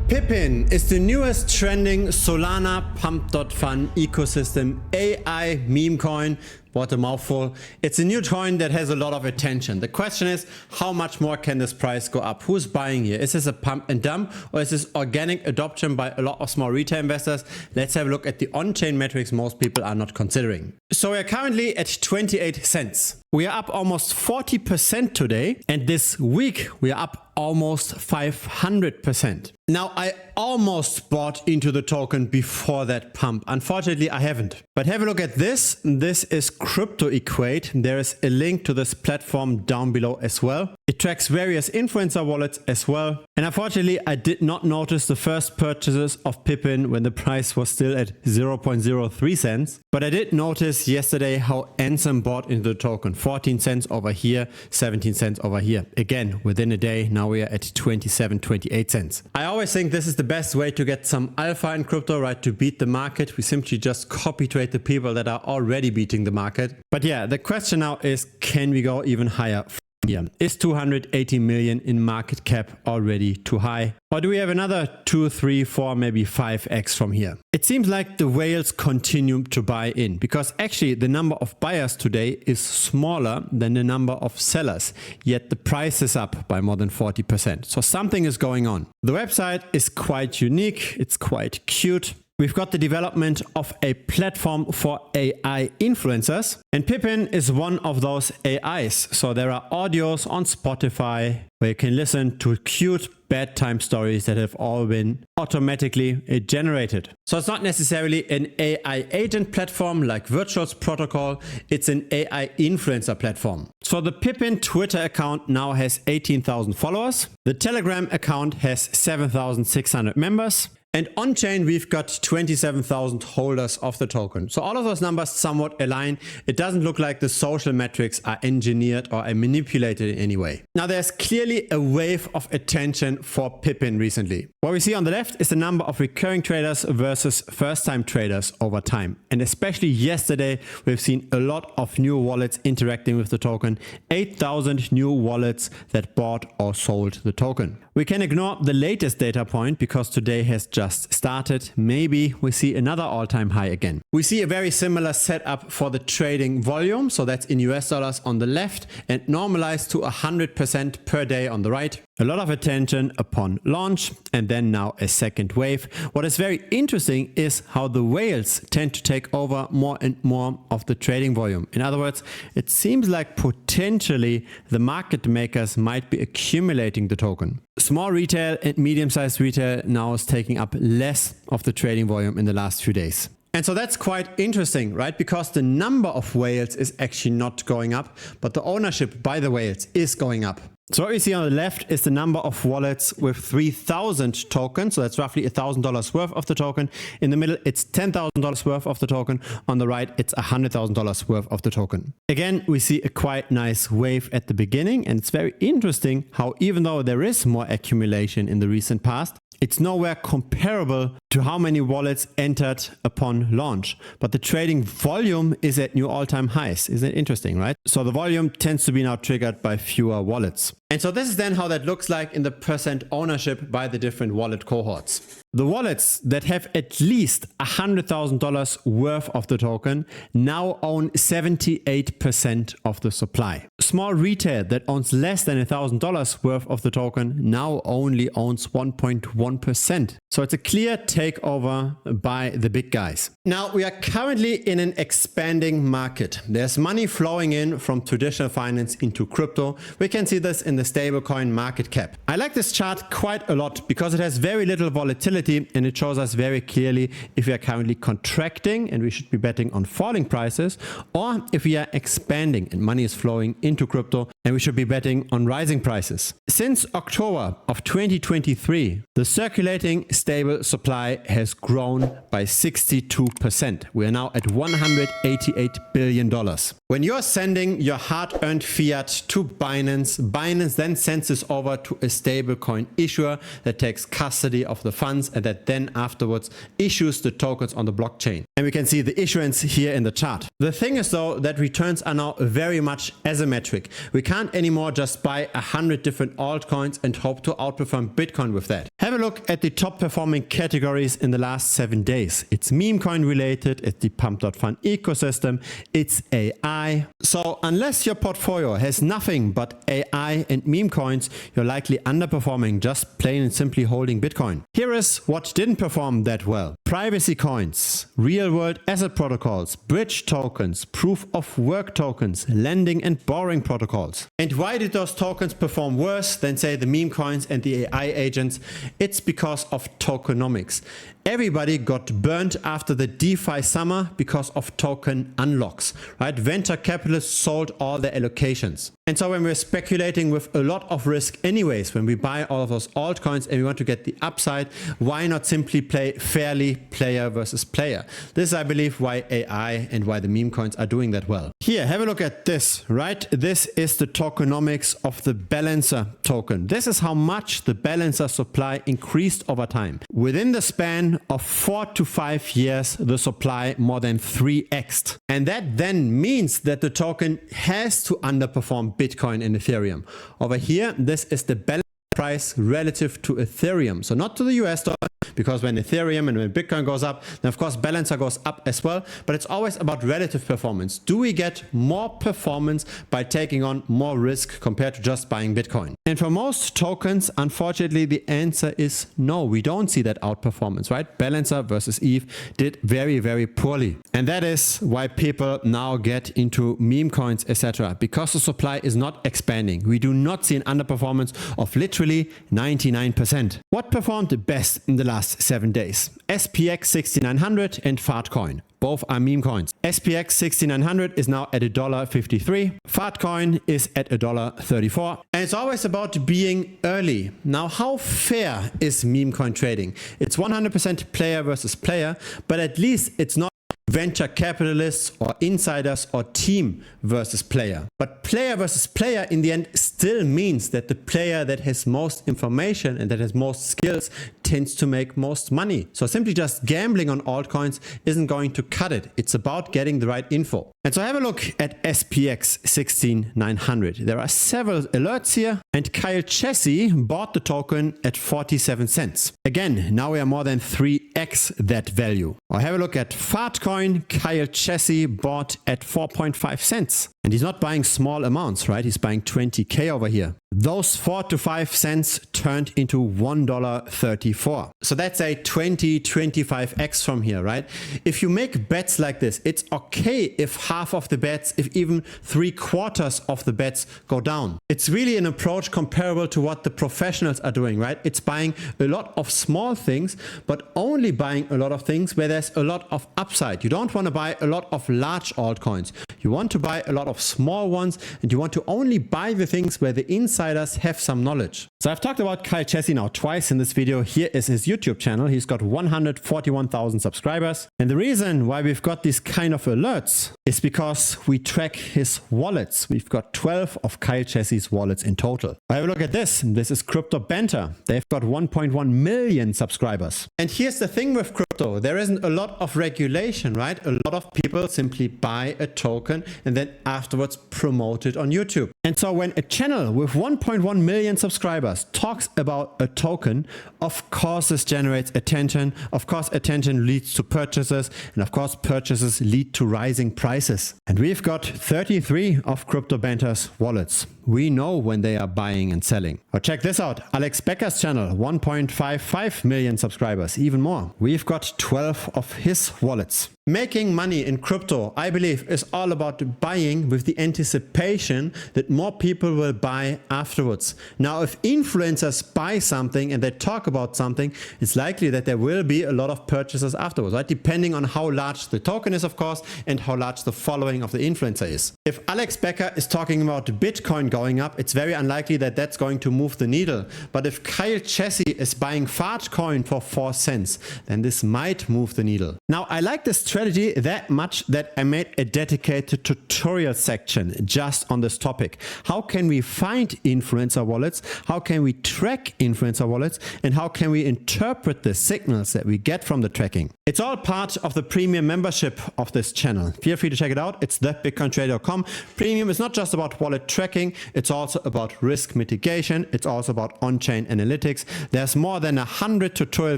Pippin is the newest trending Solana Pump.fun ecosystem AI meme coin. What a mouthful. It's a new coin that has a lot of attention. The question is, how much more can this price go up? Who's buying here? Is this a pump and dump, or is this organic adoption by a lot of small retail investors? Let's have a look at the on-chain metrics most people are not considering. So we're currently at 28 cents. We are up almost 40% today, and this week we are up almost 500%. Now, I almost bought into the token before that pump. Unfortunately, I haven't. But have a look at this. This is Crypto Equate. There is a link to this platform down below as well. It tracks various influencer wallets as well. And unfortunately, I did not notice the first purchases of Pippin when the price was still at 0.03 cents. But I did notice yesterday how Ansem bought into the token. 14 cents over here, 17 cents over here. Again, within a day, now we are at 27, 28 cents. I always think this is the best way to get some alpha in crypto, right? To beat the market. We simply just copy trade the people that are already beating the market. But yeah, the question now is, can we go even higher? Yeah. Is 280 million in market cap already too high? Or do we have another 2, 3, 4, maybe 5x from here? It seems like the whales continue to buy in, because actually the number of buyers today is smaller than the number of sellers, yet the price is up by more than 40%. So something is going on. The website is quite unique. It's quite cute. We've got the development of a platform for AI influencers, and Pippin is one of those AIs. So there are audios on Spotify where you can listen to cute bedtime stories that have all been automatically generated. So it's not necessarily an AI agent platform like Virtual's protocol, it's an AI influencer platform. So the Pippin Twitter account now has 18,000 followers. The Telegram account has 7,600 members. And on-chain, we've got 27,000 holders of the token. So all of those numbers somewhat align. It doesn't look like the social metrics are engineered or are manipulated in any way. Now, there's clearly a wave of attention for Pippin recently. What we see on the left is the number of recurring traders versus first-time traders over time. And especially yesterday, we've seen a lot of new wallets interacting with the token. 8,000 new wallets that bought or sold the token. We can ignore the latest data point because today has just started. Maybe we see another all-time high again. We see a very similar setup for the trading volume. So that's in US dollars on the left and normalized to 100% per day on the right. A lot of attention upon launch and then now a second wave. What is very interesting is how the whales tend to take over more and more of the trading volume. In other words, it seems like potentially the market makers might be accumulating the token. Small retail and medium-sized retail now is taking up less of the trading volume in the last few days. And so that's quite interesting, right? Because the number of whales is actually not going up, but the ownership by the whales is going up. So what we see on the left is the number of wallets with 3,000 tokens. So that's roughly $1,000 worth of the token. In the middle, it's $10,000 worth of the token. On the right, it's $100,000 worth of the token. Again, we see a quite nice wave at the beginning. And it's very interesting how even though there is more accumulation in the recent past, it's nowhere comparable to how many wallets entered upon launch. But the trading volume is at new all-time highs. Isn't it interesting, right? So the volume tends to be now triggered by fewer wallets. And so this is then how that looks like in the percent ownership by the different wallet cohorts. The wallets that have at least $100,000 worth of the token now own 78% of the supply. Small retail that owns less than $1,000 worth of the token now only owns 1.1%. So it's a clear takeover by the big guys. Now we are currently in an expanding market. There's money flowing in from traditional finance into crypto. We can see this in the stablecoin market cap. I like this chart quite a lot because it has very little volatility and it shows us very clearly if we are currently contracting and we should be betting on falling prices, or if we are expanding and money is flowing into crypto and we should be betting on rising prices. Since October of 2023, the circulating stable supply has grown by 62%. We are now at $188 billion. When you're sending your hard-earned fiat to Binance, Binance then sends this over to a stablecoin issuer that takes custody of the funds and that then afterwards issues the tokens on the blockchain. And we can see the issuance here in the chart. The thing is though that returns are now very much asymmetric. We can't can't anymore just buy 100 different altcoins and hope to outperform Bitcoin with that. Have a look at the top performing categories in the last 7 days. It's Memecoin related, it's the Pump.fun ecosystem, it's AI. So unless your portfolio has nothing but AI and meme coins, you're likely underperforming just plain and simply holding Bitcoin. Here is what didn't perform that well. Privacy coins, real-world asset protocols, bridge tokens, proof of work tokens, lending and borrowing protocols. And why did those tokens perform worse than, say, the meme coins and the AI agents? It's because of tokenomics. Everybody got burnt after the DeFi summer because of token unlocks, right? Venture capitalists sold all their allocations. And so when we're speculating with a lot of risk anyways, when we buy all of those altcoins and we want to get the upside, why not simply play fairly player versus player? This is, I believe, why AI and why the meme coins are doing that well. Here, have a look at this, right? This is the tokenomics of the balancer token. This is how much the balancer supply increased over time. Within the span of 4 to 5 years, the supply more than 3x'd. And that then means that the token has to underperform Bitcoin and Ethereum. Over here, this is the balance price relative to Ethereum. So not to the US dollar, because when Ethereum and when Bitcoin goes up, then of course balancer goes up as well, but it's always about relative performance. Do we get more performance by taking on more risk compared to just buying Bitcoin? And for most tokens, unfortunately, the answer is no. We don't see that outperformance, right? Balancer versus ETH did very, very poorly. And that is why people now get into meme coins, etc. Because the supply is not expanding. We do not see an underperformance of literally 99%. What performed the best in the last 7 days? SPX 6900 and Fartcoin. Both are meme coins. SPX 6900 is now at $1.53. Fartcoin is at $1.34. And it's always about being early. Now, how fair is meme coin trading? It's 100% player versus player, but at least it's not venture capitalists or insiders or team versus player. But player versus player in the end still means that the player that has most information and that has most skills tends to make most money. So simply just gambling on altcoins isn't going to cut it. It's about getting the right info. And so have a look at SPX 16900. There are several alerts here, and Kyle Chessy bought the token at 47 cents. Again, now we are more than 3x that value. Or have a look at Fartcoin. Kyle Chessy bought at 4.5 cents. And he's not buying small amounts, right? He's buying 20K over here. Those 4 to 5 cents turned into $1.34. So that's a 25x from here, right? If you make bets like this, it's okay if half of the bets, if even 3/4 of the bets go down. It's really an approach comparable to what the professionals are doing, right? It's buying a lot of small things, but only buying a lot of things where there's a lot of upside. You don't want to buy a lot of large altcoins. You want to buy a lot of small ones, and you want to only buy the things where the insiders have some knowledge. So I've talked about Kyle Chessy now twice in this video. Here is his YouTube channel. He's got 141,000 subscribers. And the reason why we've got these kind of alerts is because we track his wallets. We've got 12 of Kyle Chessy's wallets in total. Have a look at this. This is Crypto Banter. They've got 1.1 million subscribers. And here's the thing with crypto. There isn't a lot of regulation, right? A lot of people simply buy a token and then afterwards promote it on YouTube. And so when a channel with 1.1 million subscribers talks about a token, of course this generates attention. Of course attention leads to purchases, and of course purchases lead to rising prices. And we've got 33 of Crypto Banter's wallets. We know when they are buying and selling. Or check this out. Alex Becker's channel, 1.55 million subscribers, even more. We've got 12 of his wallets. Making money in crypto, I believe, is all about buying with the anticipation that more people will buy afterwards. Now, if influencers buy something and they talk about something, it's likely that there will be a lot of purchases afterwards, right? Depending on how large the token is, of course, and how large the following of the influencer is. If Alex Becker is talking about Bitcoin going up, it's very unlikely that that's going to move the needle. But if Kyle Chessy is buying Fartcoin for 4 cents, then this might move the needle. Now, I like this strategy that much that I made a dedicated tutorial section just on this topic. How can we find influencer wallets? How can we track influencer wallets? And how can we interpret the signals that we get from the tracking? It's all part of the premium membership of this channel. Feel free to check it out. It's thebitcointrader.com. Premium is not just about wallet tracking. It's also about risk mitigation. It's also about on-chain analytics. There's more than 100 tutorial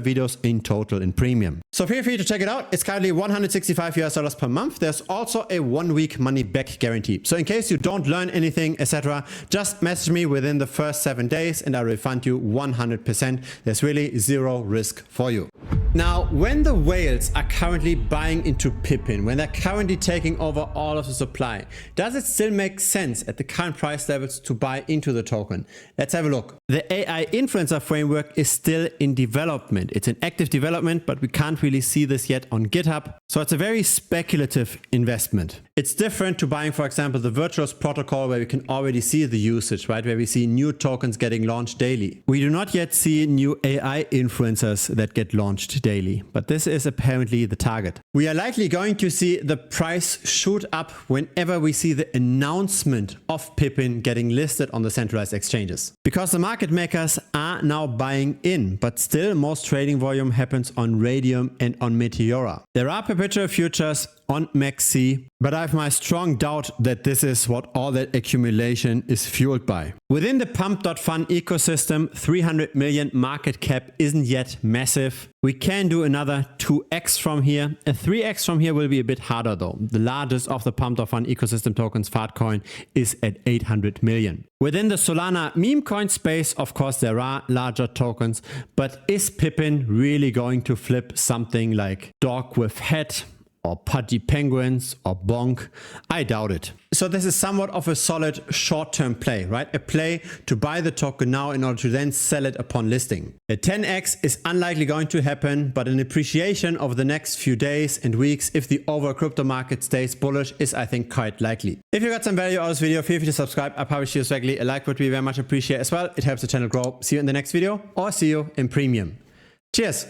videos in total in premium. So feel free to check it out. It's currently $165 per month. There's also a 1-week money back guarantee. So in case you don't learn anything, etc., just message me within the first 7 days and I refund you 100%. There's really zero risk for you. Now, when the whales are currently buying into Pippin, when they're currently taking over all of the supply, does it still make sense at the current price levels to buy into the token? Let's have a look. The AI influencer framework is still in development. It's in active development, but we can't really see this yet on GitHub. So it's a very speculative investment. It's different to buying, for example, the Virtuous protocol, where we can already see the usage, right? Where we see new tokens getting launched daily. We do not yet see new AI influencers that get launched daily, but this is apparently the target. We are likely going to see the price shoot up whenever we see the announcement of Pippin getting listed on the centralized exchanges. Because the market makers are now buying in, but still most trading volume happens on Radium and on Meteora. There are perpetual futures on MEXC, but I have my strong doubt that this is what all that accumulation is fueled by. Within the Pump.fun ecosystem, 300 million market cap isn't yet massive. We can do another 2x from here. A 3x from here will be a bit harder though. The largest of the Pump.fun ecosystem tokens, Fartcoin, is at 800 million. Within the Solana Memecoin space, of course, there are larger tokens, but is Pippin really going to flip something like Dog with Hat, or Pudgy Penguins, or Bonk? I doubt it. So this is somewhat of a solid short-term play, right? A play to buy the token now in order to then sell it upon listing. A 10x is unlikely going to happen, but an appreciation over the next few days and weeks if the overall crypto market stays bullish is, I think, quite likely. If you got some value out of this video, feel free to subscribe. I publish videos regularly. A like would be very much appreciated as well. It helps the channel grow. See you in the next video, or see you in premium. Cheers!